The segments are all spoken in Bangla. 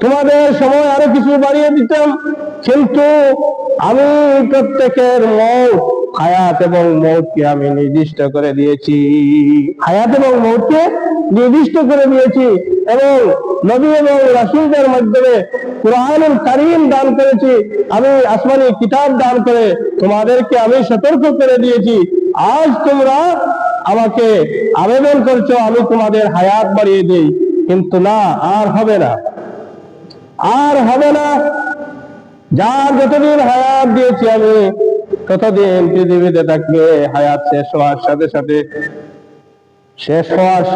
তোমাদের সময় আরো কিছু বাড়িয়ে দিতাম, কিন্তু আমি প্রত্যেকের মৌত, হায়াত এবং মৌতকে আমি নির্দিষ্ট করে দিয়েছি, হায়াত এবং মৌতকে নির্দিষ্ট করে দিয়েছি, এবং নবী এবং রাসূলদের মাধ্যমে কুরআনুল কারীম দান করেছি, আমি আসমানি কিতাব দান করে তোমাদেরকে আমি সতর্ক করে দিয়েছি। আজ তোমরা আমাকে আবেদন করছো আমি তোমাদের হায়াত বাড়িয়ে দিই, কিন্তু না, আর হবে না, আর হবে না। যার যতদিন হায়াত দিয়েছি আমি ততদিন পৃথিবীতে থাকবে। হায়াত শেষ হওয়ার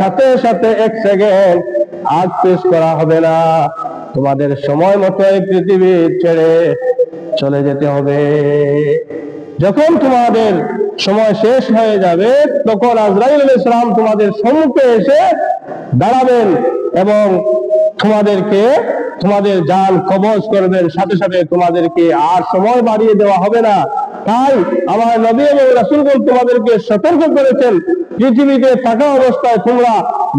সাথে সাথে এক সেকেন্ড আগ পেশ করা হবে না। তোমাদের সময় মতো এই পৃথিবী ছেড়ে চলে যেতে হবে। যখন তোমাদের সময় শেষ হয়ে যাবে তখন আজরাইল আলাইহিস সালাম তোমাদের সম্মুখে এসে দাঁড়াবেন এবং তোমাদের জান কবজ করবেন, সাথে সাথে তোমাদেরকে আর সময় বাড়িয়ে দেওয়া হবে না। তাই আমার নবী এবং রাসূলগণ তোমাদেরকে সতর্ক করেছেন, পৃথিবীতে থাকা অবস্থায় তোমরা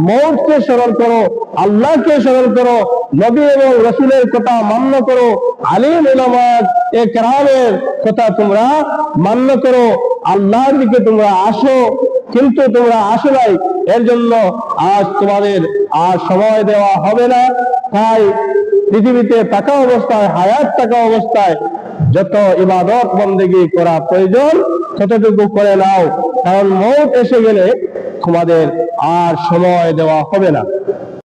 মওতকে স্মরণ করো, আল্লাহকে স্মরণ করো, নবী এবং রাসূলের কথা মান্য করো, আলিম উলামা কেরামের কথা তোমরা মান্য করো, আল্লাহর দিকে তোমরা আসো। কিন্তু তোমরা আসো নাই, এর জন্য আজ তোমাদের আর সময় দেওয়া হবে না। তাই পৃথিবীতে থাকা অবস্থায়, হায়াত থাকা অবস্থায় যত ইবাদত বন্দেগী করা প্রয়োজন ততটুকু করে নাও, কারণ মওত এসে গেলে তোমাদের আর সময় দেওয়া হবে না।